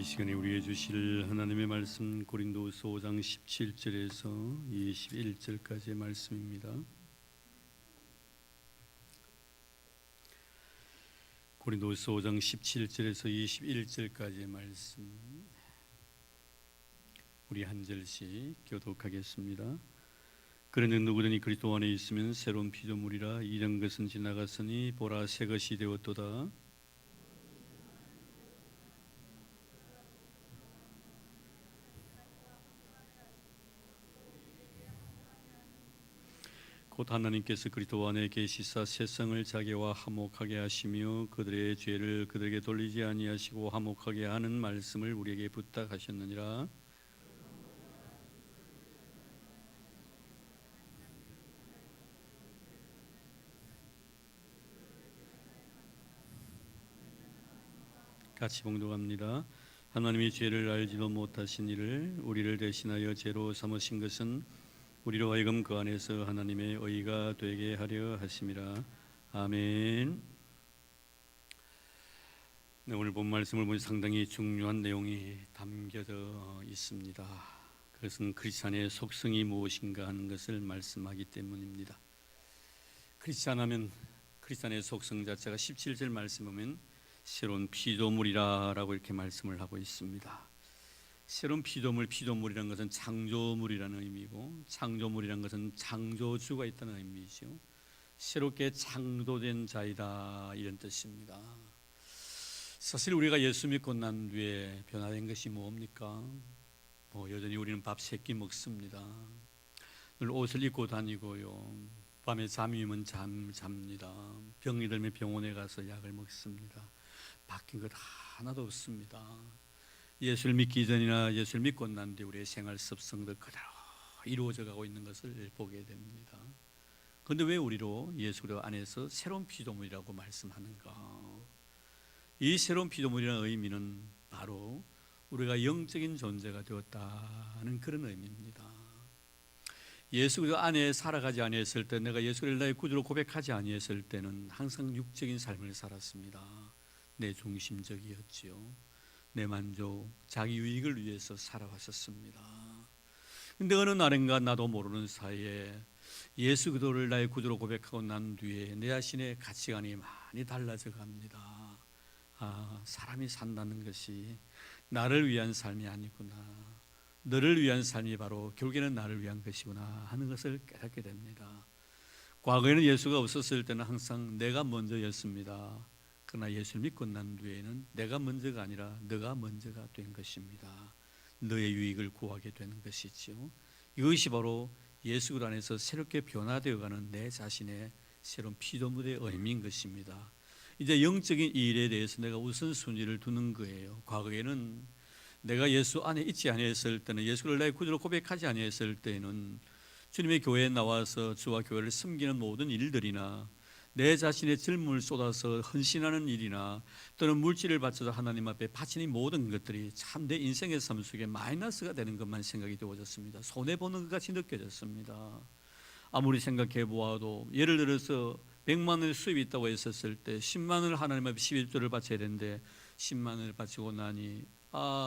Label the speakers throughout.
Speaker 1: 이 시간에 우리에게 주실 하나님의 말씀 고린도후서 5장 17절에서 21절까지의 말씀입니다. 고린도후서 5장 17절에서 21절까지의 말씀 우리 한 절씩 교독하겠습니다. 그러는 누구든지 그리스도 안에 있으면 새로운 피조물이라 이전 것은 지나갔으니 보라 새 것이 되었도다. 곧 하나님께서 그리스도 안에 계시사 세상을 자기와 화목하게 하시며 그들의 죄를 그들에게 돌리지 아니하시고 화목하게 하는 말씀을 우리에게 부탁하셨느니라. 같이 봉독합니다. 하나님이 죄를 알지도 못하신 이를 우리를 대신하여 죄로 삼으신 것은 우리로 하여금 그 안에서 하나님의 의가 되게 하려 하심이라. 아멘. 네, 오늘 본 말씀을 보니 상당히 중요한 내용이 담겨져 있습니다. 그것은 크리스찬의 속성이 무엇인가 하는 것을 말씀하기 때문입니다. 크리스찬하면 크리스찬의 속성 자체가 17절 말씀 보면 새로운 피조물이라고 이렇게 말씀을 하고 있습니다. 새로운 피조물이라는 것은 창조물이라는 의미고, 창조물이라는 것은 창조주가 있다는 의미죠. 새롭게 창조된 자이다, 이런 뜻입니다. 사실 우리가 예수 믿고 난 뒤에 변화된 것이 뭡니까? 여전히 우리는 밥 3끼 먹습니다. 늘 옷을 입고 다니고요, 밤에 잠이 오면 잡니다. 병이 들면 병원에 가서 약을 먹습니다. 바뀐 것 하나도 없습니다. 예수를 믿기 전이나 예수를 믿고 난 뒤에 우리의 생활 습성도 그대로 이루어져 가고 있는 것을 보게 됩니다. 그런데 왜 우리로 예수 그리스도 안에서 새로운 피조물이라고 말씀하는가? 이 새로운 피조물이라는 의미는 바로 우리가 영적인 존재가 되었다는 그런 의미입니다. 예수 그리스도 안에 살아가지 아니했을 때, 내가 예수 그리스도를 나의 구주로 고백하지 아니했을 때는 항상 육적인 삶을 살았습니다. 내 중심적이었지요. 내 만족, 자기 유익을 위해서 살아왔었습니다. 그런데 어느 날인가 나도 모르는 사이에 예수 그리스도를 나의 구주로 고백하고 난 뒤에 내 자신의 가치관이 많이 달라져 갑니다. 사람이 산다는 것이 나를 위한 삶이 아니구나, 너를 위한 삶이 바로 결국에는 나를 위한 것이구나 하는 것을 깨닫게 됩니다. 과거에는 예수가 없었을 때는 항상 내가 먼저였습니다. 그러나 예수를 믿고 난 뒤에는 내가 먼저가 아니라 너가 먼저가 된 것입니다. 너의 유익을 구하게 되는 것이지요. 이것이 바로 예수 그리스도 안에서 새롭게 변화되어가는 내 자신의 새로운 피조물의 의미인 것입니다. 이제 영적인 일에 대해서 내가 우선순위를 두는 거예요. 과거에는 내가 예수 안에 있지 아니했을 때는, 예수를 나의 구주로 고백하지 아니했을 때는 주님의 교회에 나와서 주와 교회를 섬기는 모든 일들이나 내 자신의 젊음을 쏟아서 헌신하는 일이나 또는 물질을 바쳐서 하나님 앞에 바치는 모든 것들이 참 내 인생의 삶 속에 마이너스가 되는 것만 생각이 되어졌습니다. 손해보는 것 같이 느껴졌습니다. 아무리 생각해 보아도 예를 들어서 100만 원의 수입이 있다고 했었을 때 10만 원을 하나님 앞에 11조를 바쳐야 되는데 10만 원을 바치고 나니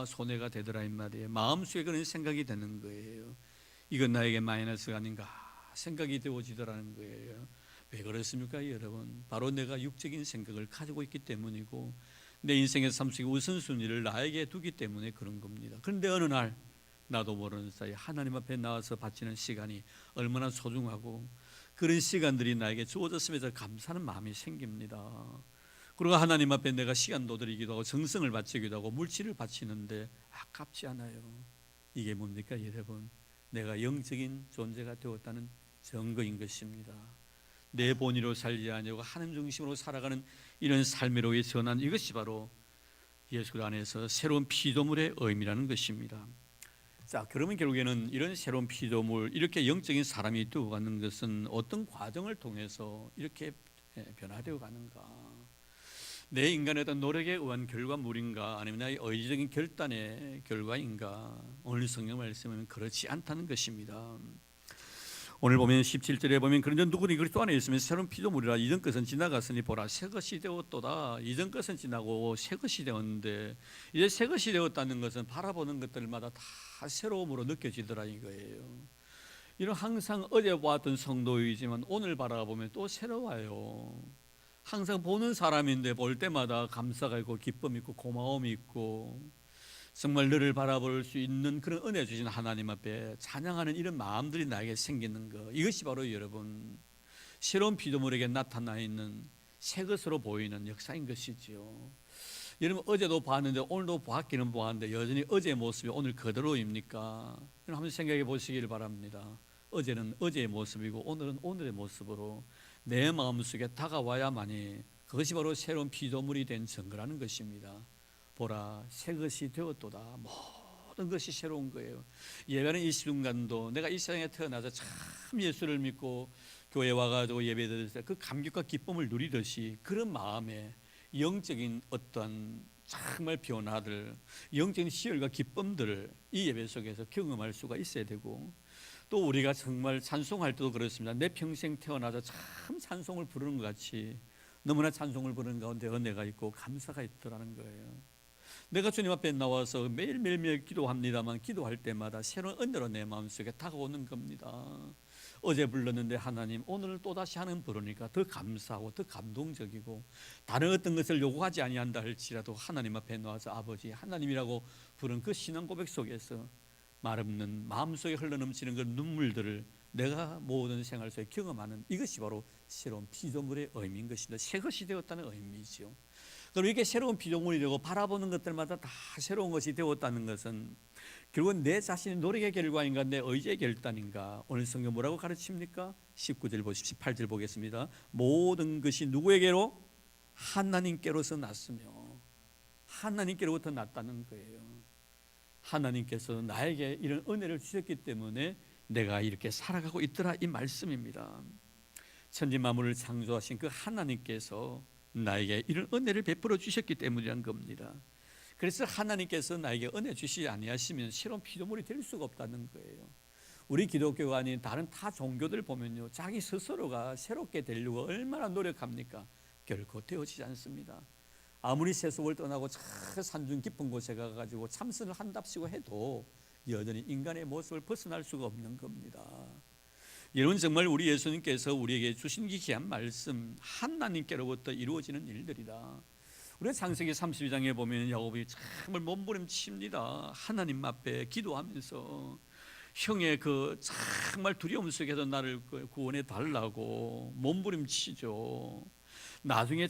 Speaker 1: 손해가 되더라 이 말이에요. 마음속에 그런 생각이 되는 거예요. 이건 나에게 마이너스가 아닌가 생각이 되어지더라는 거예요. 왜 그렇습니까 여러분? 바로 내가 육적인 생각을 가지고 있기 때문이고 내 인생의 삶 속에 우선순위를 나에게 두기 때문에 그런 겁니다. 그런데 어느 날 나도 모르는 사이에 하나님 앞에 나와서 바치는 시간이 얼마나 소중하고 그런 시간들이 나에게 주어졌음에도 감사하는 마음이 생깁니다. 그리고 하나님 앞에 내가 시간도 드리기도 하고 정성을 바치기도 하고 물질을 바치는데 아깝지 않아요. 이게 뭡니까 여러분? 내가 영적인 존재가 되었다는 증거인 것입니다. 내 본의로 살지 아니하고 하나님 중심으로 살아가는 이런 삶으로의 전환, 이것이 바로 예수 안에서 새로운 피조물의 의미라는 것입니다. 자, 그러면 결국에는 이런 새로운 피조물, 이렇게 영적인 사람이 되어가는 것은 어떤 과정을 통해서 이렇게 변화되어 가는가? 내 인간의 어떤 노력에 의한 결과물인가, 아니면 나의 의지적인 결단의 결과인가? 오늘 성경 말씀은 그렇지 않다는 것입니다. 오늘 보면 17절에 보면 그런즉 누구니 그리스도 안에 있으면 새로운 피조물이라 이전 것은 지나갔으니 보라 새 것이 되었도다. 이전 것은 지나고 새 것이 되었는데 이제 새 것이 되었다는 것은 바라보는 것들마다 다 새로움으로 느껴지더라 이거예요. 이런 항상 어제 보았던 성도이지만 오늘 바라보면 또 새로워요. 항상 보는 사람인데 볼 때마다 감사가 있고 기쁨이 있고 고마움이 있고 정말 너를 바라볼 수 있는 그런 은혜 주신 하나님 앞에 찬양하는 이런 마음들이 나에게 생기는 것, 이것이 바로 여러분 새로운 피조물에게 나타나 있는 새 것으로 보이는 역사인 것이지요. 여러분 어제도 봤는데 오늘도 보았기는 보았는데 여전히 어제의 모습이 오늘 그대로입니까? 한번 생각해 보시기를 바랍니다. 어제는 어제의 모습이고 오늘은 오늘의 모습으로 내 마음속에 다가와야만이 그것이 바로 새로운 피조물이 된 증거라는 것입니다. 보라 새 것이 되었도다. 모든 것이 새로운 거예요. 예배는 이 순간도 내가 이 세상에 태어나서 참 예수를 믿고 교회 와가지고 예배 드릴 때 그 감격과 기쁨을 누리듯이 그런 마음에 영적인 어떤 정말 변화들, 영적인 희열과 기쁨들을 이 예배 속에서 경험할 수가 있어야 되고, 또 우리가 정말 찬송할 때도 그렇습니다. 내 평생 태어나서 참 찬송을 부르는 것 같이 너무나 찬송을 부르는 가운데 은혜가 있고 감사가 있더라는 거예요. 내가 주님 앞에 나와서 매일 기도합니다만 기도할 때마다 새로운 은혜로 내 마음속에 다가오는 겁니다. 어제 불렀는데 하나님 오늘 또다시 하는 부르니까 더 감사하고 더 감동적이고, 다른 어떤 것을 요구하지 아니한다 할지라도 하나님 앞에 나와서 아버지 하나님이라고 부른 그 신앙 고백 속에서 말없는 마음속에 흘러넘치는 그 눈물들을 내가 모든 생활 속에 경험하는, 이것이 바로 새로운 피조물의 의미인 것입니다. 새 것이 되었다는 의미죠. 그럼 이렇게 새로운 피조물이 되고 바라보는 것들마다 다 새로운 것이 되었다는 것은 결국은 내 자신의 노력의 결과인가 내 의지의 결단인가? 오늘 성경 뭐라고 가르칩니까? 19절 보십시오. 18절 보겠습니다. 모든 것이 누구에게로? 하나님께로서 났으며, 하나님께로부터 났다는 거예요. 하나님께서 나에게 이런 은혜를 주셨기 때문에 내가 이렇게 살아가고 있더라 이 말씀입니다. 천지 만물을 창조하신 그 하나님께서 나에게 이런 은혜를 베풀어 주셨기 때문이란 겁니다. 그래서 하나님께서 나에게 은혜 주시지 아니하시면 새로운 피조물이 될 수가 없다는 거예요. 우리 기독교가 아닌 다른 타 종교들 보면요, 자기 스스로가 새롭게 되려고 얼마나 노력합니까? 결코 되어지지 않습니다. 아무리 세속을 떠나고 저 산중 깊은 곳에 가가지고 참선을 한답시고 해도 여전히 인간의 모습을 벗어날 수가 없는 겁니다. 여러분 정말 우리 예수님께서 우리에게 주신 귀한 말씀, 하나님께로부터 이루어지는 일들이다. 우리가 창세기 32장에 보면 야곱이 정말 몸부림칩니다. 하나님 앞에 기도하면서 형의 그 정말 두려움 속에서 나를 구원해 달라고 몸부림치죠. 나중에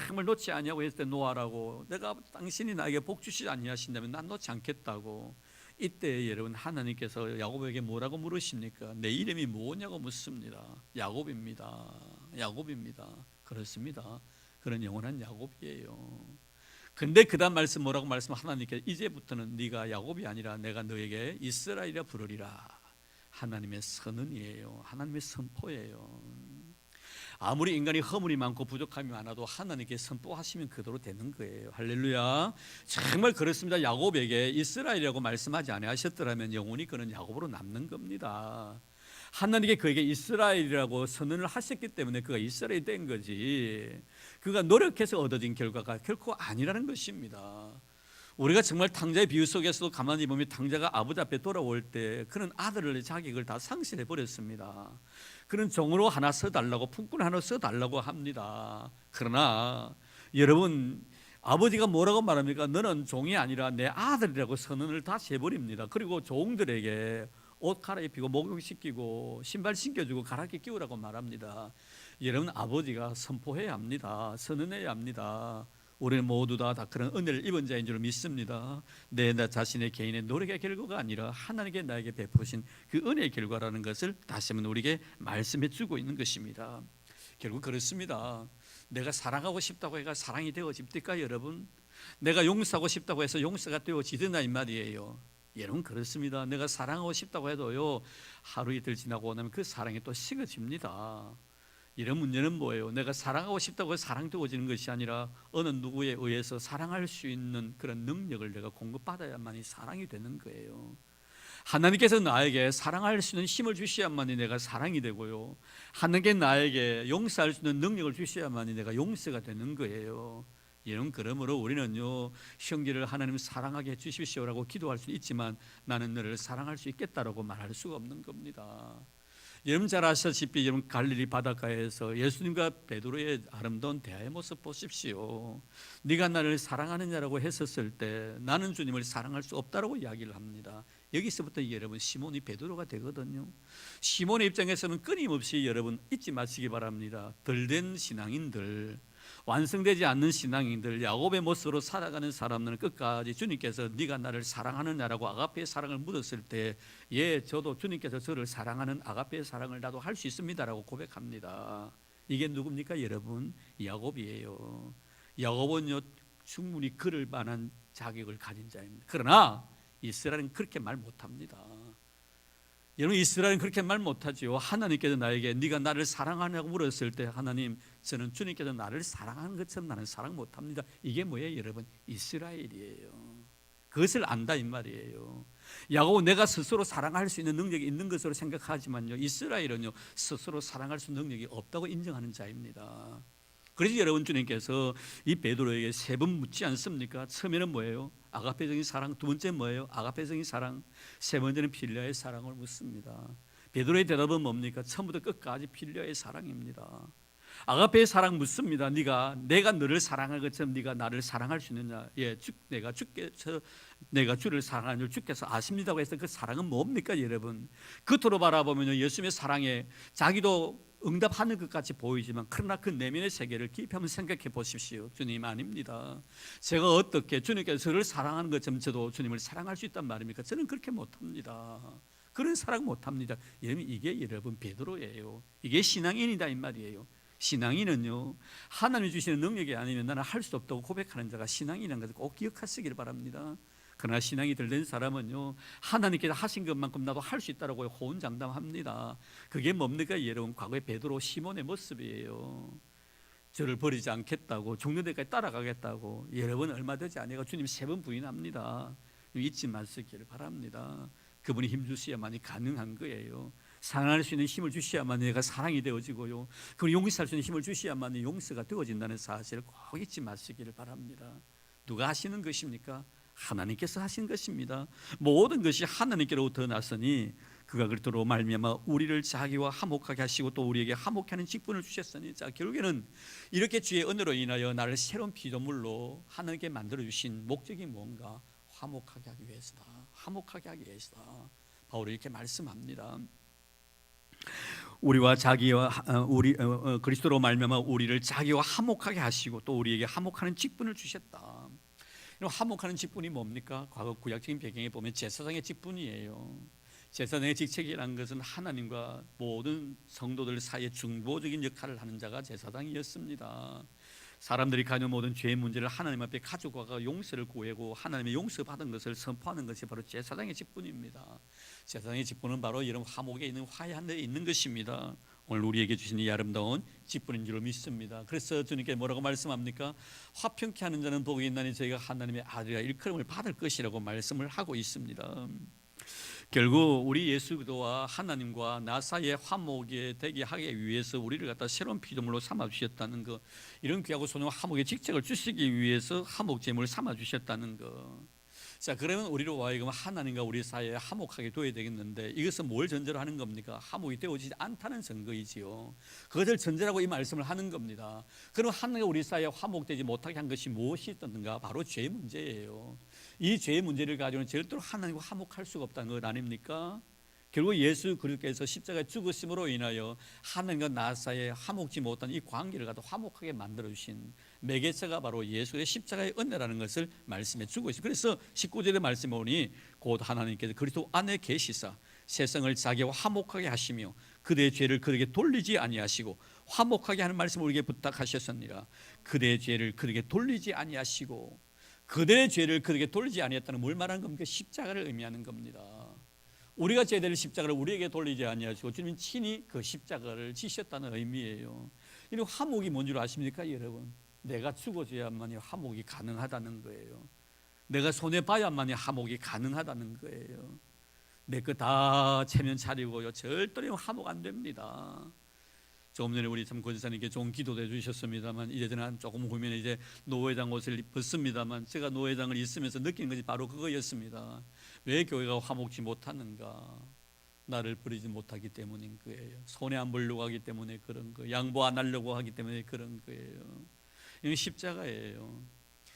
Speaker 1: 정말 놓지 아니하고 했을 때 놓아라고, 내가 당신이 나에게 복 주시지 아니하신다면 난 놓지 않겠다고. 이때 여러분 하나님께서 야곱에게 뭐라고 물으십니까? 내 이름이 뭐냐고 묻습니다. 야곱입니다. 야곱입니다. 그렇습니다. 그런 영원한 야곱이에요. 근데 그 다음 말씀 뭐라고 하나님께서 이제부터는 네가 야곱이 아니라 내가 너에게 이스라엘이라 부르리라. 하나님의 선언이에요. 하나님의 선포예요. 아무리 인간이 허물이 많고 부족함이 많아도 하나님께 선포하시면 그대로 되는 거예요. 할렐루야. 정말 그렇습니다. 야곱에게 이스라엘이라고 말씀하지 아니하셨더라면 영원히 그는 야곱으로 남는 겁니다. 하나님께 그에게 이스라엘이라고 선언을 하셨기 때문에 그가 이스라엘이 된 거지, 그가 노력해서 얻어진 결과가 결코 아니라는 것입니다. 우리가 정말 탕자의 비유 속에서도 가만히 보면 탕자가 아버지 앞에 돌아올 때 그는 아들을 자격을 다 상실해 버렸습니다. 그는 종으로 하나 써달라고, 품꾼 하나 써달라고 합니다. 그러나 여러분 아버지가 뭐라고 말합니까? 너는 종이 아니라 내 아들이라고 선언을 다 해버립니다. 그리고 종들에게 옷 갈아입히고 목욕시키고 신발 신겨주고 가락기 끼우라고 말합니다. 여러분 아버지가 선포해야 합니다. 선언해야 합니다. 우리는 모두 다 그런 은혜를 입은 자인 줄 믿습니다. 나 자신의 개인의 노력의 결과가 아니라 하나님께 나에게 베푸신 그 은혜의 결과라는 것을 다시 한번 우리에게 말씀해 주고 있는 것입니다. 결국 그렇습니다. 내가 사랑하고 싶다고 해가 사랑이 되어집니까 여러분? 내가 용서하고 싶다고 해서 용서가 되어지드나 이 말이에요. 여러분 그렇습니다. 내가 사랑하고 싶다고 해도요, 하루 이틀 지나고 나면 그 사랑이 또 식어집니다. 이런 문제는 뭐예요? 내가 사랑하고 싶다고 해서 사랑되어지는 것이 아니라 어느 누구에 의해서 사랑할 수 있는 그런 능력을 내가 공급받아야만이 사랑이 되는 거예요. 하나님께서 나에게 사랑할 수 있는 힘을 주셔야만이 내가 사랑이 되고요, 하나님께 나에게 용서할 수 있는 능력을 주셔야만이 내가 용서가 되는 거예요. 여러분, 그러므로 우리는요, 형제를 하나님 사랑하게 해주십시오라고 기도할 수 있지만 나는 너를 사랑할 수 있겠다라고 말할 수가 없는 겁니다. 여러분 잘 아시다시피 여러분 갈릴리 바닷가에서 예수님과 베드로의 아름다운 대화의 모습 보십시오. 네가 나를 사랑하느냐라고 했었을 때 나는 주님을 사랑할 수 없다라고 이야기를 합니다. 여기서부터 여러분 시몬이 베드로가 되거든요. 시몬의 입장에서는 끊임없이 여러분 잊지 마시기 바랍니다. 덜된 신앙인들, 완성되지 않는 신앙인들, 야곱의 모습으로 살아가는 사람들은 끝까지 주님께서 네가 나를 사랑하느냐라고 아가페의 사랑을 묻었을 때, 예, 저도 주님께서 저를 사랑하는 아가페의 사랑을 나도 할 수 있습니다라고 고백합니다. 이게 누굽니까 여러분? 야곱이에요. 야곱은요 충분히 그럴 만한 자격을 가진 자입니다. 그러나 이스라엘은 그렇게 말 못합니다. 여러분, 이스라엘은 그렇게 말 못하지요. 하나님께서 나에게 네가 나를 사랑하냐고 물었을 때, 하나님, 저는 주님께서 나를 사랑하는 것처럼 나는 사랑 못합니다. 이게 뭐예요 여러분? 이스라엘이에요. 그것을 안다 이 말이에요. 야곱은 내가 스스로 사랑할 수 있는 능력이 있는 것으로 생각하지만요, 이스라엘은요 스스로 사랑할 수 있는 능력이 없다고 인정하는 자입니다. 그래서 여러분, 주님께서 이 베드로에게 세 번 묻지 않습니까? 처음에는 뭐예요? 아가페적인 사랑. 두 번째 뭐예요? 아가페적인 사랑. 세 번째는 필리아의 사랑을 묻습니다. 베드로의 대답은 뭡니까? 처음부터 끝까지 필리아의 사랑입니다. 아가페의 사랑 묻습니다. 내가 너를 사랑할 것처럼 네가 나를 사랑할 수 있느냐? 예, 내가 주를 사랑하는 줄 주께서 아십니다고 해서 그 사랑은 뭡니까 여러분? 겉으로 바라보면 예수님의 사랑에 자기도 응답하는 것 같이 보이지만, 그러나 그 내면의 세계를 깊이 한번 생각해 보십시오. 주님 아닙니다. 제가 어떻게 주님께서 저를 사랑하는 것처럼 저도 주님을 사랑할 수 있단 말입니까? 저는 그렇게 못합니다. 그런 사랑 못합니다. 이게 여러분 베드로예요. 이게 신앙인이다 이 말이에요. 신앙인은요, 하나님이 주시는 능력이 아니면 나는 할 수 없다고 고백하는 자가 신앙인이라는 것을 꼭 기억하시길 바랍니다. 그러나 신앙이 덜 된 사람은요, 하나님께서 하신 것만큼 나도 할 수 있다고 호언장담합니다. 그게 뭡니까 여러분? 과거의 베드로 시몬의 모습이에요. 저를 버리지 않겠다고, 죽는 데까지 따라가겠다고 여러분 얼마 되지 않아가 주님 세 번 부인합니다. 잊지 마시기를 바랍니다. 그분이 힘 주셔야만이 가능한 거예요. 사랑할 수 있는 힘을 주셔야만 내가 사랑이 되어지고요, 그리고 용서할 수 있는 힘을 주셔야만 용서가 되어진다는 사실을 꼭 잊지 마시기를 바랍니다. 누가 하시는 것입니까? 하나님께서 하신 것입니다. 모든 것이 하나님께로부터 났으니 그가 그리스도로 말미암아 우리를 자기와 화목하게 하시고 또 우리에게 화목케 하는 직분을 주셨으니, 자, 결국에는 이렇게 주의 은혜로 인하여 나를 새로운 피조물로 하나님께 만들어 주신 목적이 뭔가? 화목하게 하기 위해서다. 화목하게 하기 위해서다. 바울이 이렇게 말씀합니다. 우리와 자기와 그리스도로 말미암아 우리를 자기와 화목하게 하시고 또 우리에게 화목하는 직분을 주셨다. 화목하는 직분이 뭡니까? 과거 구약적인 배경에 보면 제사장의 직분이에요. 제사장의 직책이라는 것은 하나님과 모든 성도들 사이에 중보적인 역할을 하는 자가 제사장이었습니다. 사람들이 가진 모든 죄의 문제를 하나님 앞에 가지고 와서 용서를 구하고 하나님의 용서받은 것을 선포하는 것이 바로 제사장의 직분입니다. 제사장의 직분은 바로 이런 화목에 있는 화해한 데 있는 것입니다. 오늘 우리에게 주신 이 아름다운 직분인 줄 믿습니다. 그래서 주님께 뭐라고 말씀합니까? 화평케 하는 자는 복이 있나니 저희가 하나님의 아들이라 일컬음을 받을 것이라고 말씀을 하고 있습니다. 결국 우리 예수 그리스도와 하나님과 나 사이에 화목이 되게 하기 위해서 우리를 갖다 새로운 피조물로 삼아 주셨다는 것, 이런 귀하고 소중한 화목의 직책을 주시기 위해서 화목 제물을 삼아 주셨다는 것. 자, 그러면 우리로 하여금 하나님과 우리 사이에 화목하게 되어야 되겠는데, 이것은 뭘 전제로 하는 겁니까? 화목이 되어지지 않다는 증거이지요. 그것을 전제라고 이 말씀을 하는 겁니다. 그럼 하나님과 우리 사이에 화목되지 못하게 한 것이 무엇이 있던가? 바로 죄의 문제예요. 이 죄의 문제를 가지고는 절대로 하나님과 화목할 수가 없다는 것 아닙니까? 결국 예수 그리스도께서 십자가에 죽으심으로 인하여 하나님과 나 사이에 화목지 못한 이 관계를 갖다 화목하게 만들어주신 매개체가 바로 예수의 십자가의 은혜라는 것을 말씀해 주고 있습니다. 그래서 19절의 말씀에 보니 곧 하나님께서 그리스도 안에 계시사 세상을 자기와 화목하게 하시며 그대의 죄를 그에게 돌리지 아니하시고, 화목하게 하는 말씀을 우리에게 부탁하셨습니다. 그대의 죄를 그에게 돌리지 아니하시고, 그대의 죄를 그에게 돌리지 아니했다는 뭘 말하는 겁니까? 십자가를 의미하는 겁니다. 우리가 져야 될 십자가를 우리에게 돌리지 아니하시고 주님이 친히 그 십자가를 지셨다는 의미예요. 이 화목이 뭔 줄 아십니까 여러분? 내가 죽어져야만이 화목이 가능하다는 거예요. 내가 손해봐야만이 화목이 가능하다는 거예요. 내 거 다 체면 차리고요. 절대로 화목 안 됩니다. 조금 전에 우리 참 권사님께 좋은 기도도 해주셨습니다만 이제는 조금 후면 이제 노회장 옷을 벗습니다만 제가 노회장을 있으면서 느낀 것이 바로 그거였습니다. 왜 교회가 화목지 못하는가? 나를 버리지 못하기 때문인 거예요. 손해 안 보려고 하기 때문에 그런 거예요. 양보 안 하려고 하기 때문에 그런 거예요. 이건 십자가예요.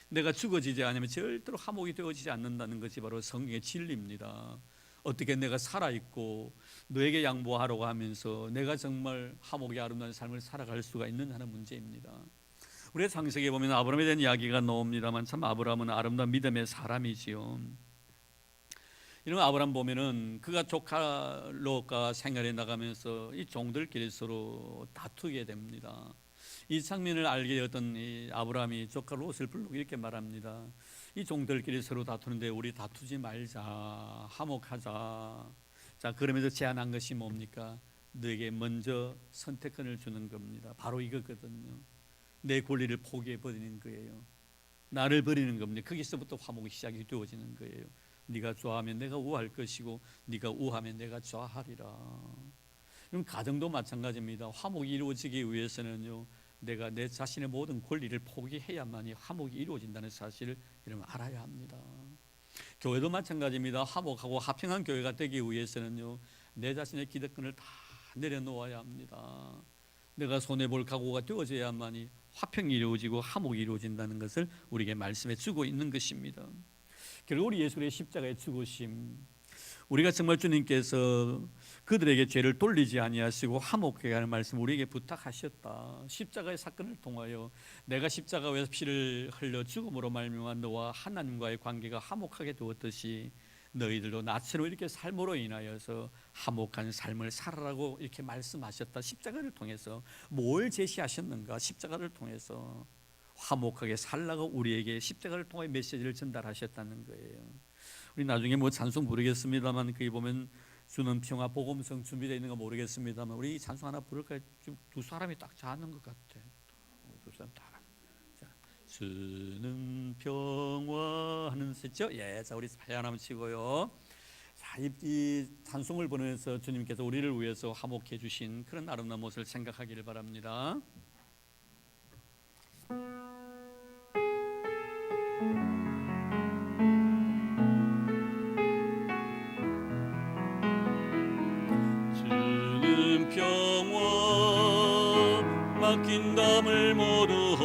Speaker 1: 내가 죽어지지 않으면 절대로 화목이 되어지지 않는다는 것이 바로 성경의 진리입니다. 어떻게 내가 살아있고 너에게 양보하려고 하면서 내가 정말 화목이 아름다운 삶을 살아갈 수가 있느냐 하는 문제입니다. 우리가 창세기에 보면 아브라함에 대한 이야기가 나옵니다만 참 아브라함은 아름다운 믿음의 사람이지요. 이런 아브라함 보면은 그가 조카 롯과 생활에 나가면서 이 종들끼리 서로 다투게 됩니다. 이 장면을 알게 되었던 이 아브라함이 조카 롯을 부르고 이렇게 말합니다. 이 종들끼리 서로 다투는데 우리 다투지 말자, 화목하자. 자, 그러면서 제안한 것이 뭡니까? 너에게 먼저 선택권을 주는 겁니다. 바로 이거거든요. 내 권리를 포기해 버리는 거예요. 나를 버리는 겁니다. 거기서부터 화목이 시작이 되어지는 거예요. 네가 좋아하면 내가 우할 것이고 네가 우하면 내가 좋아하리라. 그럼 가정도 마찬가지입니다. 화목이 이루어지기 위해서는요, 내가 내 자신의 모든 권리를 포기해야만이 화목이 이루어진다는 사실을 여러분 알아야 합니다. 교회도 마찬가지입니다. 화목하고 화평한 교회가 되기 위해서는요, 내 자신의 기득권을 다 내려놓아야 합니다. 내가 손해볼 각오가 되어져야만이 화평이 이루어지고 화목이 이루어진다는 것을 우리에게 말씀해 주고 있는 것입니다. 결국 우리 예수의 십자가의 죽으심, 우리가 정말 주님께서 그들에게 죄를 돌리지 아니하시고 화목하게 하는 말씀 우리에게 부탁하셨다. 십자가의 사건을 통하여 내가 십자가에서 피를 흘려 죽음으로 말미암아 너와 하나님과의 관계가 화목하게 되었듯이 너희들도 나처럼 이렇게 삶으로 인하여서 화목한 삶을 살아라고 이렇게 말씀하셨다. 십자가를 통해서 뭘 제시하셨는가? 십자가를 통해서 화목하게 살라고 우리에게 십자가를 통해 메시지를 전달하셨다는 거예요. 우리 나중에 뭐 찬송 부르겠습니다만 거기 보면 주는 평화 복음성 준비되어 있는 거 모르겠습니다만 우리 찬송 하나 부를까요? 지금 두 사람이 딱 자는 것 같아. 두 사람 다. 자, 주는 평화 하는 셋죠? 예, 자 우리 배 하나 치고요. 자, 이 찬송을 보내면서 주님께서 우리를 위해서 화목해 주신 그런 아름다운 모습을 생각하기를 바랍니다. 평화 맡긴 담을 모두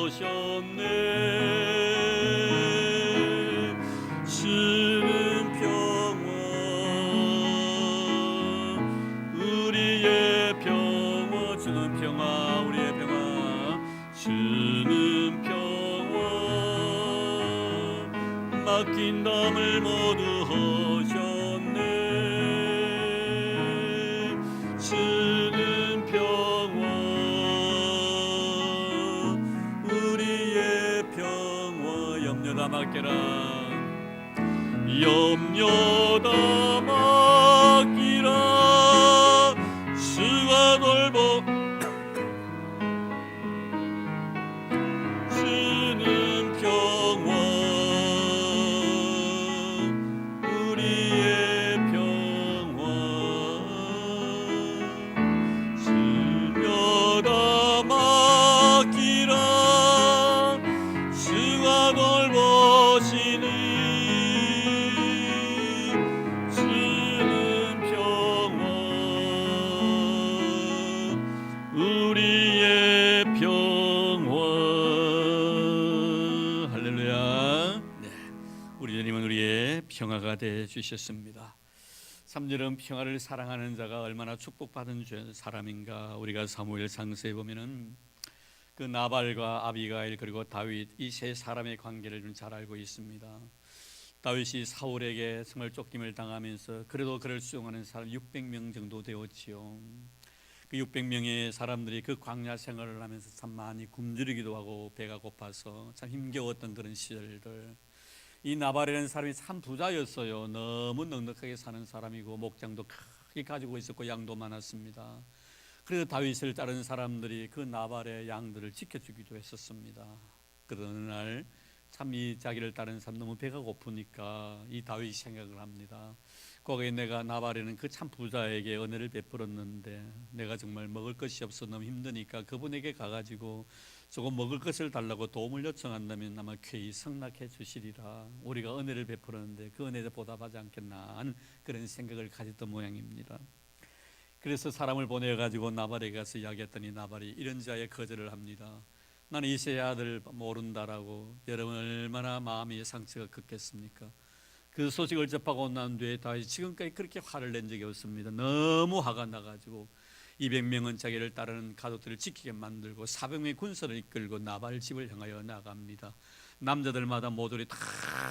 Speaker 1: 하셨네. 주는 평화 우리의 평화 주는 평화 우리의 평화 주는 평화 맡긴 담을 모두 하셨네. 주는 평화 우리의 평화 염려 다 맡겨라 염려 다 맡기라 주가 돌보 주는 평화 우리의 평화 주여다 맡기라 주가 돌보시니 주는 평화 우리의 평화 할렐루야. 네, 우리 주님은 우리의 평화가 되어 주셨습니다. 참여런 평화를 사랑하는 자가 얼마나 축복받은 사람인가. 우리가 사무엘 상서에 보면은 그 나발과 아비가일 그리고 다윗 이 세 사람의 관계를 좀 잘 알고 있습니다. 다윗이 사울에게 정말 쫓김을 당하면서 그래도 그를 수용하는 사람 600명 정도 되었지요. 그 600명의 사람들이 그 광야 생활을 하면서 참 많이 굶주리기도 하고 배가 고파서 참 힘겨웠던 그런 시절들. 이 나발이라는 사람이 참 부자였어요. 너무 넉넉하게 사는 사람이고 목장도 크게 가지고 있었고 양도 많았습니다. 그래서 다윗을 따르는 사람들이 그 나발의 양들을 지켜주기도 했었습니다. 그러던 날 참 이 자기를 따르는 사람 너무 배가 고프니까 이 다윗이 생각을 합니다. 거기에 내가 나발에는 그 참 부자에게 은혜를 베풀었는데 내가 정말 먹을 것이 없어 너무 힘드니까 그분에게 가가지고 조금 먹을 것을 달라고 도움을 요청한다면 아마 쾌히 승낙해 주시리라. 우리가 은혜를 베풀었는데 그 은혜에 보답하지 않겠나 하는 그런 생각을 가졌던 모양입니다. 그래서 사람을 보내가지고 나발에게 가서 이야기했더니 나발이 이런 자의 거절을 합니다. 나는 이새의 아들 모른다라고. 여러분 얼마나 마음이 상처가 컸겠습니까? 그 소식을 접하고 난 뒤에 다윗이 지금까지 그렇게 화를 낸 적이 없습니다. 너무 화가 나가지고 200명은 자기를 따르는 가족들을 지키게 만들고 400명의 군사를 이끌고 나발 집을 향하여 나갑니다. 남자들마다 모조리 다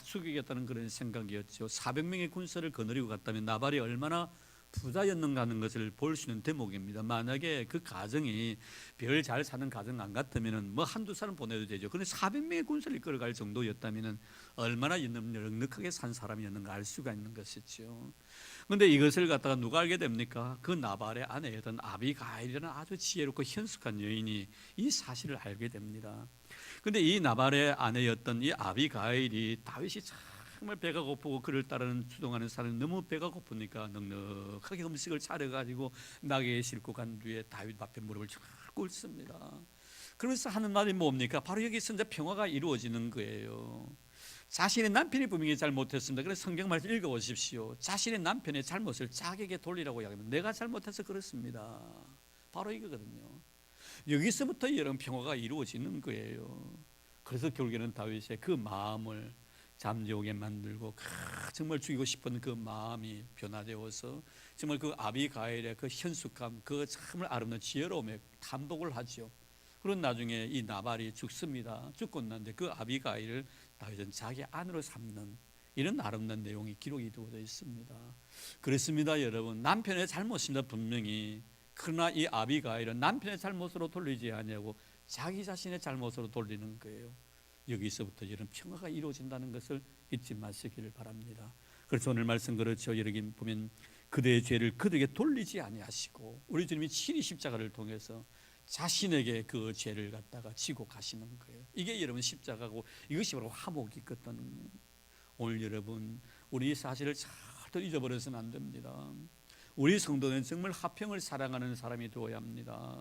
Speaker 1: 죽이겠다는 그런 생각이었죠. 400명의 군사를 거느리고 갔다면 나발이 얼마나 부자였는가 하는 것을 볼 수 있는 대목입니다. 만약에 그 가정이 별 잘 사는 가정 안 같으면 뭐 한두 사람 보내도 되죠. 그런데 400명의 군사를 이끌어갈 정도였다면 얼마나 넉넉하게 산 사람이었는가 알 수가 있는 것이죠. 그런데 이것을 갖다가 누가 알게 됩니까? 그 나발의 아내였던 아비가일이라는 아주 지혜롭고 현숙한 여인이 이 사실을 알게 됩니다. 그런데 이 나발의 아내였던 이 아비가일이 다윗이 정말 배가 고프고 그를 따르는 추동하는 사람이 너무 배가 고프니까 넉넉하게 음식을 차려가지고 나귀에 싣고 간 뒤에 다윗 앞에 무릎을 쫙 꿇습니다. 그러면서 하는 말이 뭡니까? 바로 여기서 이제 평화가 이루어지는 거예요. 자신의 남편이 분명히 잘못했습니다. 그래서 성경 말씀 읽어보십시오. 자신의 남편의 잘못을 자기에게 돌리라고 이야기합니다. 내가 잘못해서 그렇습니다. 바로 이거거든요. 여기서부터 여러분 평화가 이루어지는 거예요. 그래서 결국에는 다윗의 그 마음을 잠재우게 만들고 정말 죽이고 싶은 그 마음이 변화되어서 정말 그 아비가일의 그 현숙함, 그 정말 아름다운 지혜로움에 감독을 하죠. 그런 나중에 이 나발이 죽습니다. 죽고 난데 그 아비가일을 다윗은 자기 아내로 삼는 이런 아름다운 내용이 기록이 되어 있습니다. 그렇습니다, 여러분. 남편의 잘못입니다, 분명히. 그러나 이 아비가일은 남편의 잘못으로 돌리지 않냐고 자기 자신의 잘못으로 돌리는 거예요. 여기서부터 이런 평화가 이루어진다는 것을 잊지 마시기를 바랍니다. 그래서 오늘 말씀 그렇죠. 여기 보면 그대의 죄를 그들에게 돌리지 아니하시고 우리 주님이 친히 십자가를 통해서 자신에게 그 죄를 갖다가 지고 가시는 거예요. 이게 여러분 십자가고 이것이 바로 화목이거든. 오늘 여러분 우리 사실을 절대 잊어버려서는 안 됩니다. 우리 성도는 정말 화평을 사랑하는 사람이 되어야 합니다.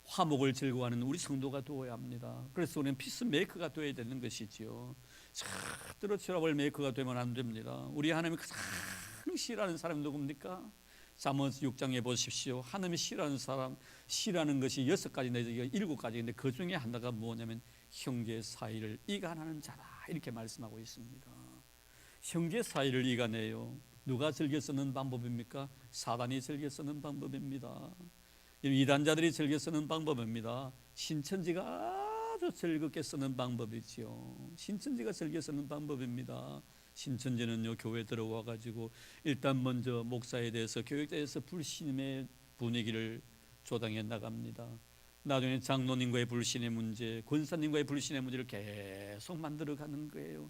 Speaker 1: 화목을 즐거워하는 우리 성도가 되어야 합니다. 그래서 우리는 피스메이커가 되어야 되는 것이지요. 절대로 트러블 메이커가 되면 안 됩니다. 우리 하나님이 가장 싫어하는 사람이 누굽니까? 잠언스 6장에 보십시오. 하나님이 싫어하는 사람, 싫어하는 것이 6가지 내지 7가지인데 그 중에 하나가 뭐냐면 형제 사이를 이간하는 자다 이렇게 말씀하고 있습니다. 형제 사이를 이간해요. 누가 즐겨 쓰는 방법입니까? 사단이 즐겨 쓰는 방법입니다. 이단자들이 즐겨 쓰는 방법입니다. 신천지가 아주 즐겁게 쓰는 방법이지요. 신천지가 즐겨 쓰는 방법입니다. 신천지는요 교회 들어와 가지고 일단 먼저 목사에 대해서 교육자에서 불신임의 분위기를 조당해 나갑니다. 나중에 장로님과의 불신의 문제, 권사님과의 불신의 문제를 계속 만들어가는 거예요.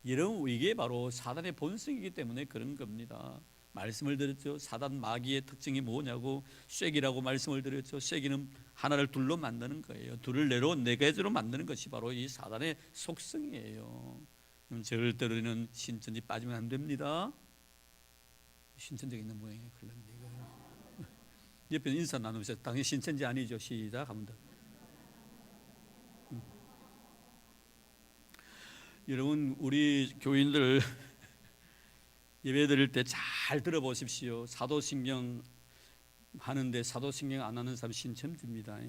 Speaker 1: 이게 바로 사단의 본성이기 때문에 그런 겁니다. 말씀을 드렸죠. 사단 마귀의 특징이 뭐냐고 쐐기라고 말씀을 드렸죠. 쐐기는 하나를 둘로 만드는 거예요. 둘을 네 개로 만드는 것이 바로 이 사단의 속성이에요. 절대로는 신천지 빠지면 안 됩니다. 신천지가 있는 모양이에요. 큰일 났네 이거. 옆에 인사 나누면서 당연히 신천지 아니죠. 시작 하면 돼. 여러분 우리 교인들 예배 드릴 때 잘 들어보십시오. 사도신경 하는데 사도신경 안 하는 사람 신천지입니다.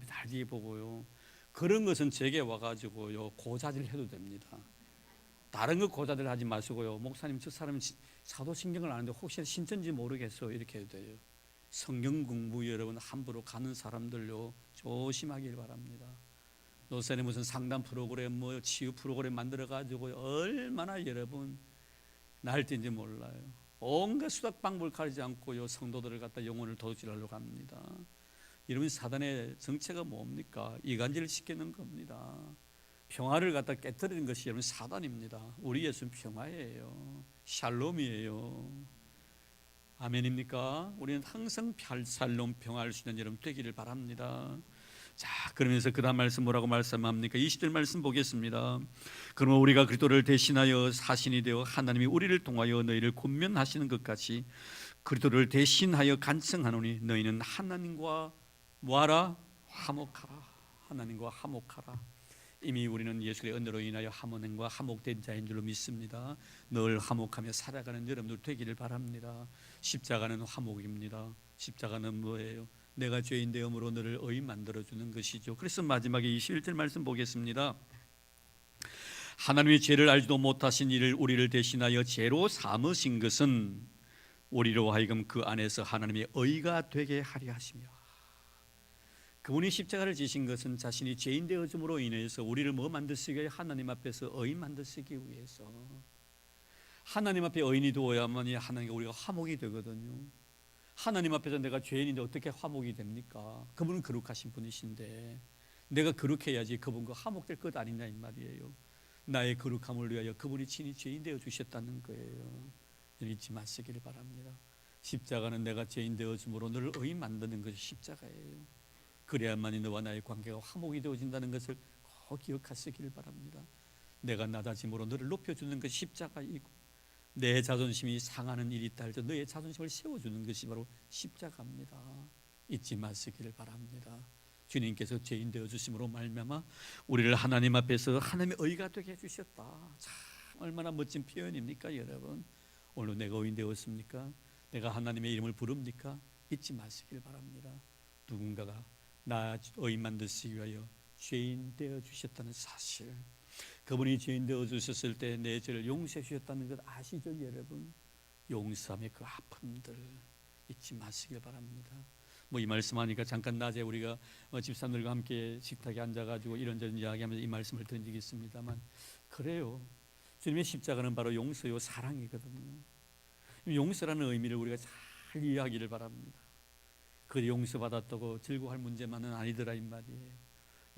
Speaker 1: 잘 보고요. 그런 것은 제게 와가지고요 고자질 해도 됩니다. 다른 거 고자질 하지 마시고요. 목사님 저 사람은 사도신경을 아는데 혹시 신천지 모르겠어 이렇게 해도 돼요. 성경 공부 여러분 함부로 가는 사람들요 조심하길 바랍니다. 요새는 무슨 상담 프로그램 뭐 치유 프로그램 만들어 가지고 얼마나 여러분 날뛴지 몰라요. 온갖 수작 방법을 가리지 않고요 성도들을 갖다 영혼을 도둑질하려고 합니다. 여러분 사단의 정체가 뭡니까? 이간질을 시키는 겁니다. 평화를 갖다 깨뜨리는 것이 여러분 사단입니다. 우리 예수는 평화예요. 샬롬이에요. 아멘입니까? 우리는 항상 샬롬 평화할 수 있는 여러분 되기를 바랍니다. 자, 그러면서 그 다음 말씀 뭐라고 말씀합니까? 20절 말씀 보겠습니다. 그러면 우리가 그리스도를 대신하여 사신이 되어 하나님이 우리를 통하여 너희를 권면하시는 것 같이 그리스도를 대신하여 간청하노니 너희는 하나님과 뭐하라? 화목하라. 하나님과 화목하라. 이미 우리는 예수의 은혜로 인하여 하나님과 화목된 자인 줄로 믿습니다. 늘 화목하며 살아가는 여러분들 되기를 바랍니다. 십자가는 화목입니다. 십자가는 뭐예요? 내가 죄인 되음으로 너를 의인 만들어주는 것이죠. 그래서 마지막에 21절 말씀 보겠습니다. 하나님의 죄를 알지도 못하신 이를 우리를 대신하여 죄로 삼으신 것은 우리로 하여금 그 안에서 하나님의 의가 되게 하려 하시며, 그분이 십자가를 지신 것은 자신이 죄인 되어짐으로 인해서 우리를 뭐 만드시기 위해? 하나님 앞에서 의인 만드시기 위해서. 하나님 앞에 의인이 되어야만이 하나님과 우리가 화목이 되거든요. 하나님 앞에서 내가 죄인인데 어떻게 화목이 됩니까? 그분은 거룩하신 분이신데 내가 거룩해야지 그분과 화목될 것 아니냐 이 말이에요. 나의 거룩함을 위하여 그분이 친히 죄인 되어 주셨다는 거예요. 잊지 마시기를 바랍니다. 십자가는 내가 죄인 되어줌으로 너를 의인 만드는 것이 십자가예요. 그래야만이 너와 나의 관계가 화목이 되어진다는 것을 꼭 기억하시기를 바랍니다. 내가 낮아짐으로 너를 높여주는 것이 십자가이고, 내 자존심이 상하는 일이 있다 할지라도 너의 자존심을 세워주는 것이 바로 십자가입니다. 잊지 마시기를 바랍니다. 주님께서 죄인 되어주심으로 말미암아 우리를 하나님 앞에서 하나님의 의가 되게 해주셨다. 참 얼마나 멋진 표현입니까 여러분? 오늘 내가 의인 되었습니까? 내가 하나님의 이름을 부릅니까? 잊지 마시길 바랍니다. 누군가가 나 의인 만드시기 위하여 죄인 되어주셨다는 사실, 그분이 죄인 되어주셨을 때 내 죄를 용서해 주셨다는 것 아시죠 여러분? 용서함의 그 아픔들 잊지 마시길 바랍니다. 뭐 이 말씀하니까 잠깐 낮에 우리가 집사님들과 함께 식탁에 앉아가지고 이런저런 이야기하면서 이 말씀을 드린 적이 있습니다만, 그래요. 주님의 십자가는 바로 용서요 사랑이거든요. 용서라는 의미를 우리가 잘 이해하기를 바랍니다. 그 용서받았다고 즐거워할 문제만은 아니더라 이 말이에요.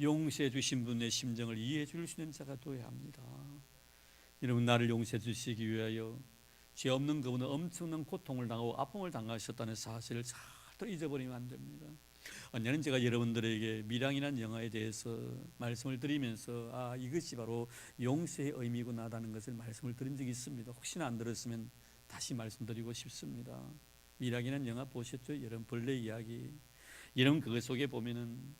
Speaker 1: 용서해 주신 분의 심정을 이해해 줄 수 있는 자가 되어야 합니다. 여러분, 나를 용서해 주시기 위하여 죄 없는 그분은 엄청난 고통을 당하고 아픔을 당하셨다는 사실을 절대 잊어버리면 안 됩니다. 언제는 제가 여러분들에게 밀양이라는 영화에 대해서 말씀을 드리면서 이것이 바로 용서의 의미구나라는 것을 말씀을 드린 적이 있습니다. 혹시나 안 들었으면 다시 말씀드리고 싶습니다. 밀양이라는 영화 보셨죠? 여러분, 벌레 이야기. 여러분, 그것 속에 보면은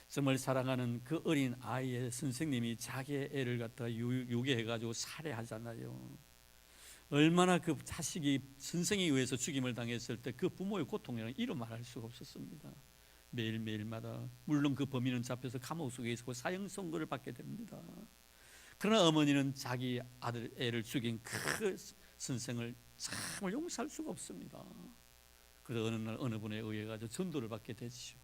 Speaker 1: 정말 사랑하는 그 어린 아이의 선생님이 자기의 애를 갖다가 유괴해가지고 살해하잖아요. 얼마나 그 자식이 선생에 의해서 죽임을 당했을 때 그 부모의 고통이라는 이루 말할 수가 없었습니다. 매일매일마다 물론 그 범인은 잡혀서 감옥 속에 있고 사형 선고를 받게 됩니다. 그러나 어머니는 자기 아들 애를 죽인 그 선생을 정말 용서할 수가 없습니다. 그래서 어느 날 어느 분에 의해 가지고 전도를 받게 되죠.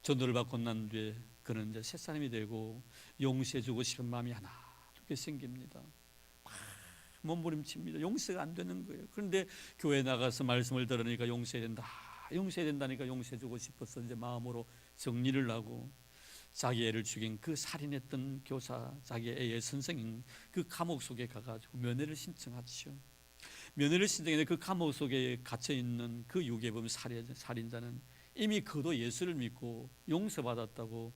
Speaker 1: 전도를 받고 난 뒤에 그는 이제 새 사람이 되고 용서해주고 싶은 마음이 하나 둘 생깁니다. 몸부림칩니다. 용서가 안 되는 거예요. 그런데 교회 나가서 말씀을 들으니까 용서해야 된다, 용서해야 된다니까 용서해주고 싶어서 이제 마음으로 정리를 하고 자기 애를 죽인 그 살인했던 교사, 자기 애의 선생인 그 감옥 속에 가가지고 면회를 신청하죠. 면회를 신청했는데 그 감옥 속에 갇혀 있는 그 유괴범 살인자는 이미 그도 예수를 믿고 용서받았다고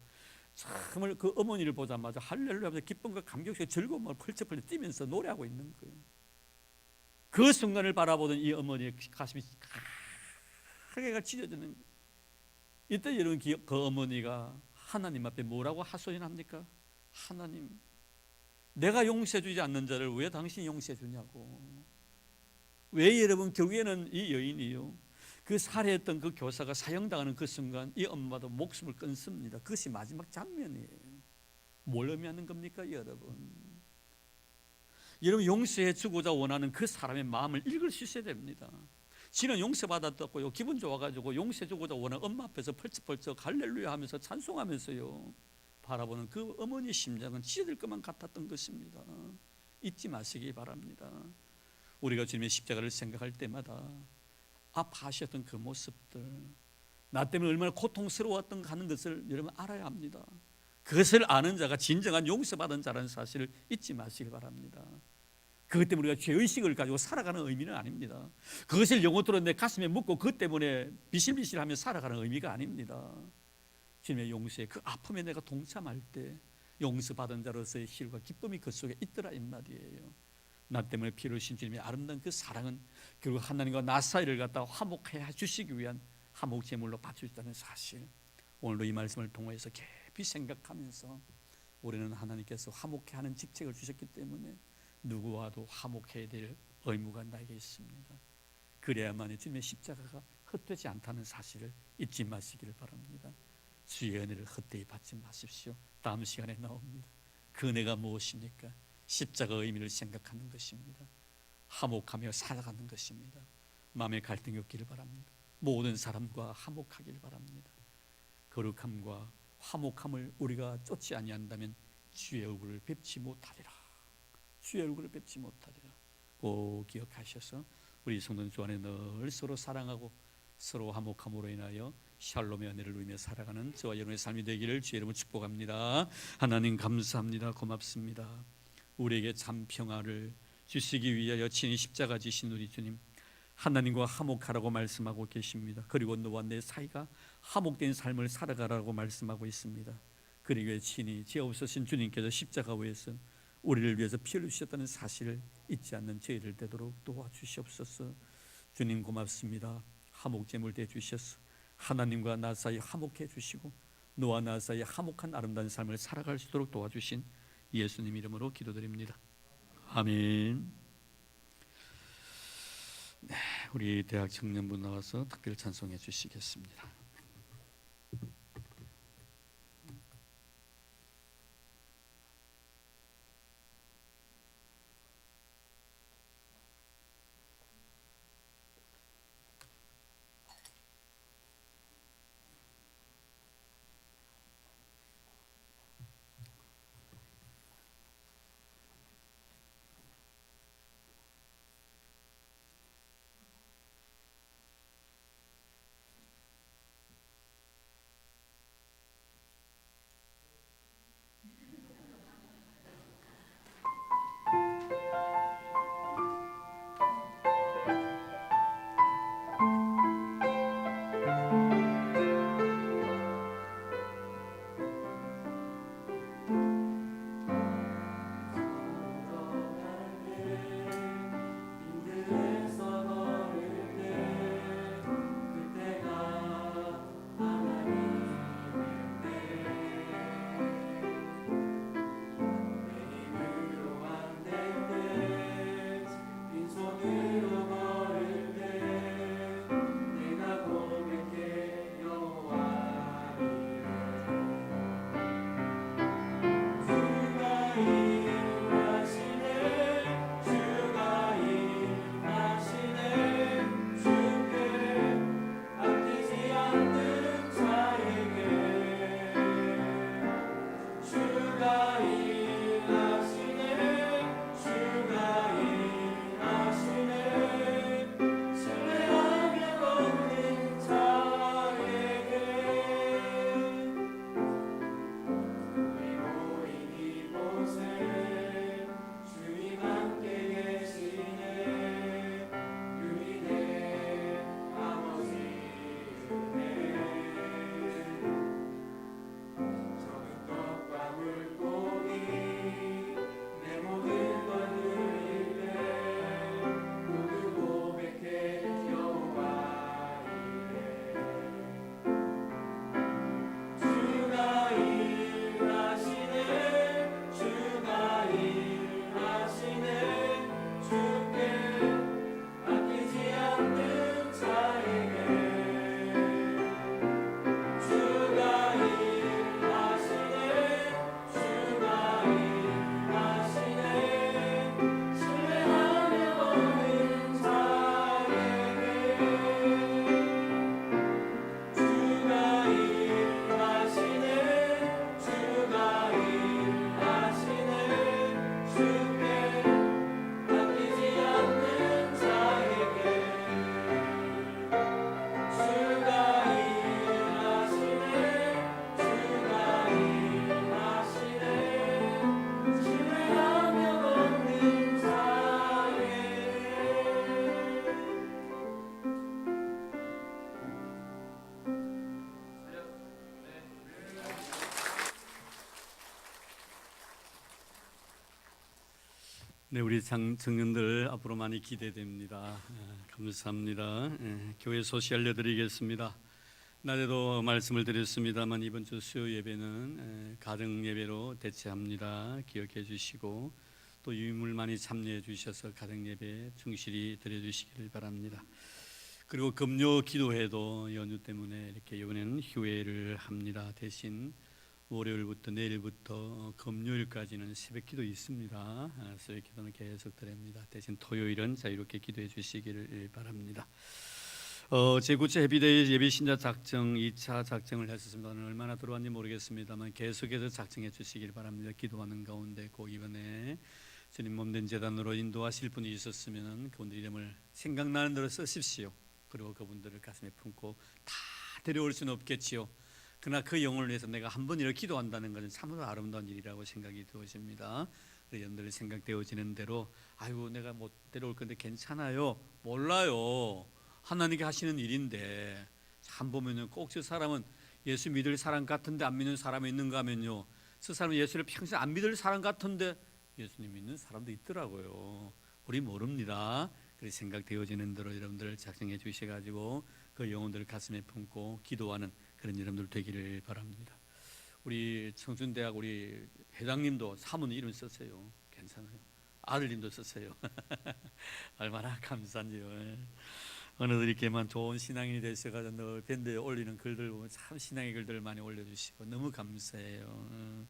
Speaker 1: 정말 그 어머니를 보자마자 할렐루야 하면서 기쁨과 감격 속에 즐거움을 펄쩍펄쩍 뛰면서 노래하고 있는 거예요. 그 순간을 바라보던 이 어머니의 가슴이 크게가 찢어지는 거예요. 이때 여러분, 그 어머니가 하나님 앞에 뭐라고 하소연합니까? 하나님, 내가 용서해 주지 않는 자를 왜 당신이 용서해 주냐고. 왜 여러분, 결국에는 이 여인이요, 그 살해했던 그 교사가 사형당하는 그 순간 이 엄마도 목숨을 끊습니다. 그것이 마지막 장면이에요. 뭘 의미하는 겁니까 여러분? 여러분, 용서해 주고자 원하는 그 사람의 마음을 읽을 수 있어야 됩니다. 지는 용서받았다고요 기분 좋아가지고 용서해 주고자 원하는 엄마 앞에서 펄쩍펄쩍 할렐루야 하면서 찬송하면서요 바라보는 그 어머니의 심장은 찢어질 것만 같았던 것입니다. 잊지 마시기 바랍니다. 우리가 주님의 십자가를 생각할 때마다 아파하셨던 그 모습들, 나 때문에 얼마나 고통스러웠던 하는 것을 여러분 알아야 합니다. 그것을 아는 자가 진정한 용서받은 자라는 사실을 잊지 마시기 바랍니다. 그것 때문에 우리가 죄의식을 가지고 살아가는 의미는 아닙니다. 그것을 영혼으로 내 가슴에 묻고 그것 때문에 비실비실하며 살아가는 의미가 아닙니다. 주님의 용서에 그 아픔에 내가 동참할 때 용서받은 자로서의 희열과 기쁨이 그 속에 있더라 이 말이에요. 나 때문에 피를 흘리신 주님의 아름다운 그 사랑은 결국 하나님과 나 사이를 갖다 화목해 주시기 위한 화목 제물로 바쳐주셨다는 사실, 오늘도 이 말씀을 통해서 깊이 생각하면서 우리는 하나님께서 화목해 하는 직책을 주셨기 때문에 누구와도 화목해야 될 의무가 나에게 있습니다. 그래야만 주님의 십자가가 헛되지 않다는 사실을 잊지 마시기를 바랍니다. 주의 은혜를 헛되이 받지 마십시오. 다음 시간에 나옵니다. 그 은혜가 무엇입니까? 십자가의 의미를 생각하는 것입니다. 화목하며 살아가는 것입니다. 마음의 갈등이 없기를 바랍니다. 모든 사람과 화목하기를 바랍니다. 거룩함과 화목함을 우리가 쫓지 아니한다면 주의 얼굴을 뵙지 못하리라. 주의 얼굴을 뵙지 못하리라. 꼭 기억하셔서 우리 성도들 안에 늘 서로 사랑하고 서로 화목함으로 인하여 샬롬의 은혜를 누리며 살아가는 저와 여러분의 삶이 되기를 주의 이름으로 축복합니다. 하나님 감사합니다. 고맙습니다. 우리에게 참 평화를 주시기 위하여 친히 십자가 지신 우리 주님, 하나님과 화목하라고 말씀하고 계십니다. 그리고 너와 내 사이가 화목된 삶을 살아가라고 말씀하고 있습니다. 그리고 친히 죄 없으신 주님께서 십자가 위에서 우리를 위해서 피 흘리셨다는 사실을 잊지 않는 저희를 되도록 도와주시옵소서. 주님 고맙습니다. 화목제물 대주셔서 하나님과 나 사이 화목해 주시고 너와 나 사이 화목한 아름다운 삶을 살아갈 수 있도록 도와주신 예수님 이름으로 기도드립니다. 아멘. 네, 우리 대학 청년부 나와서 특별 찬송해 주시겠습니다. 네, 우리 청년들 앞으로 많이 기대됩니다. 감사합니다. 교회 소식 알려드리겠습니다. 낮에도 말씀을 드렸습니다만 이번 주 수요 예배는 가정 예배로 대체합니다. 기억해 주시고 또 유물 많이 참여해 주셔서 가정 예배 충실히 드려주시기를 바랍니다. 그리고 금요 기도회도 연휴 때문에 이렇게 이번에는 휴회를 합니다. 대신 월요일부터 내일부터 금요일까지는 새벽기도 있습니다. 새벽기도는 계속 드립니다. 대신 토요일은 자유롭게 기도해 주시기를 바랍니다. 제9차 해피데이 예비신자 작정 2차 작정을 했었습니다. 얼마나 들어왔는지 모르겠습니다만 계속해서 작정해 주시길 바랍니다. 기도하는 가운데 꼭 이번에 주님 몸된 제단으로 인도하실 분이 있었으면 그분들 이름을 생각나는 대로 쓰십시오. 그리고 그분들을 가슴에 품고 다 데려올 수는 없겠지요. 그러나 그 영혼을 위해서 내가 한 번 이렇게 기도한다는 것은 참으로 아름다운 일이라고 생각이 되어집니다. 여러분들 생각되어지는 대로 아이고 내가 못 데려올 건데 괜찮아요. 몰라요. 하나님께 하시는 일인데 참 보면은 꼭 저 사람은 예수 믿을 사람 같은데 안 믿는 사람이 있는가 하면요. 저 사람은 예수를 평생 안 믿을 사람 같은데 예수님 믿는 사람도 있더라고요. 우리 모릅니다. 그래서 생각되어지는 대로 여러분들 작성해 주셔가지고 그 영혼들을 가슴에 품고 기도하는 그런 여러분들 되기를 바랍니다. 우리 청춘대학 우리 회장님도 사모님 이름 썼어요. 괜찮아요. 아들님도 썼어요. 얼마나 감사한지요. 어느들 이렇게만 좋은 신앙인이 되셔가지고 늘 밴드에 올리는 글들 보면 참 신앙의 글들을 많이 올려주시고 너무 감사해요.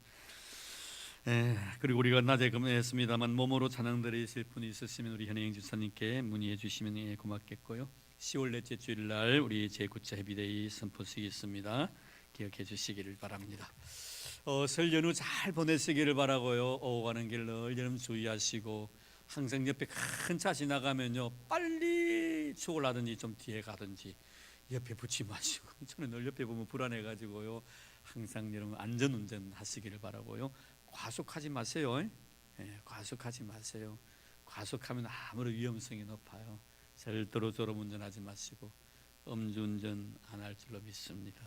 Speaker 1: 그리고 우리가 낮에 금했습니다만 몸으로 찬양 드리실 분이 있으시면 우리 현행 집사님께 문의해 주시면 고맙겠고요. 10월 넷째 주일날 우리 제9차 해피데이 선포식이 있습니다. 기억해 주시기를 바랍니다. 설 연휴 잘 보내시기를 바라고요. 오고 가는 길 늘 여러분 주의하시고 항상 옆에 큰 차 지나가면요 빨리 추월 하든지 좀 뒤에 가든지 옆에 붙지 마시고 저는 늘 옆에 보면 불안해가지고요 항상 여러분 안전운전 하시기를 바라고요. 과속하지 마세요. 과속하지 마세요. 과속하면 아무런 위험성이 높아요. 절대로 졸음운전하지 마시고 음주운전 안 할 줄로 믿습니다.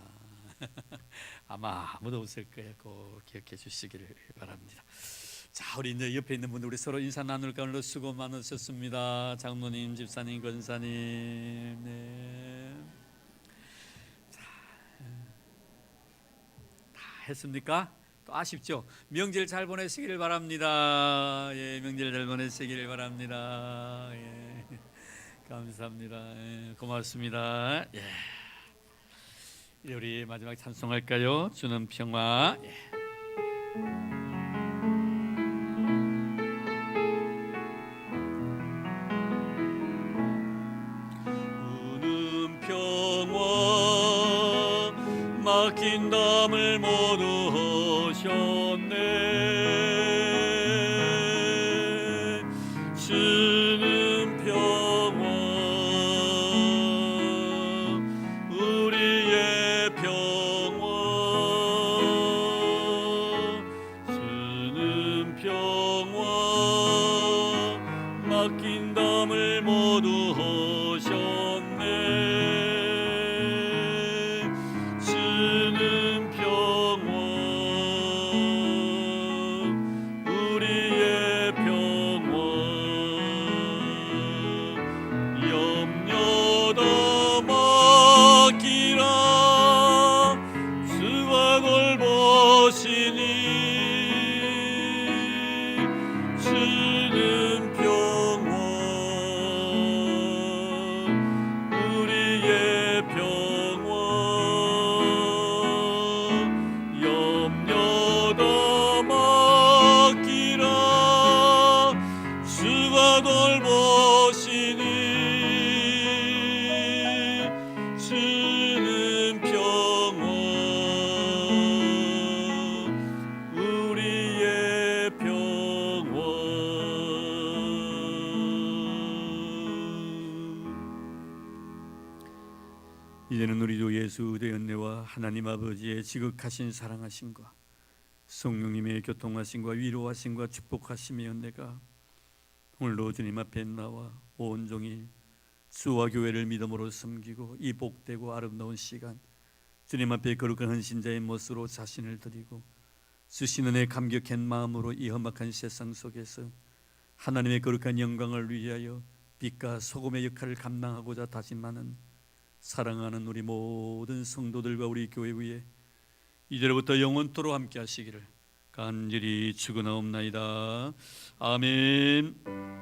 Speaker 1: 아마 아무도 없을 거예요. 꼭 기억해 주시기를 바랍니다. 자, 우리 이제 옆에 있는 분들 우리 서로 인사 나눌까 오늘 수고 많으셨습니다. 장로님, 집사님, 권사님. 네. 자, 다 했습니까? 또 아쉽죠? 명절 잘 보내시기를 바랍니다. 예, 명절 잘 보내시기를 바랍니다. 예. 감사합니다. 예, 고맙습니다. 예. 우리 마지막 찬송할까요? 주는 평화. 예. 주는 평화 막힌 담을 모두 하셨네. 주는 평화 우리의 평화 주는 평화 맡긴 담을 모두 하셨네. 주는 평화 우리의 평화 염려도 맡기라 주가 돌보시니 주는 평화 우리의 평화 염려도 맡기라 주가 돌보시니 주는 평화 우리의 평화 이제는 우리 주 예수 그리스도의 은혜와 하나님 아버지의 지극하신 사랑하심과 성령님의 교통하심과 위로하심과 축복하심의 은혜가 오늘도 주님 앞에 나와 온종일 주와 교회를 믿음으로 섬기고 이 복되고 아름다운 시간 주님 앞에 거룩한 헌신자의 모습으로 자신을 드리고 주신 은혜에 감격한 마음으로 이 험악한 세상 속에서 하나님의 거룩한 영광을 위하여 빛과 소금의 역할을 감당하고자 다짐하는 사랑하는 우리 모든 성도들과 우리 교회 위에 이제로부터 영원토록 함께 하시기를 간절히 축원하옵나이다. 아멘.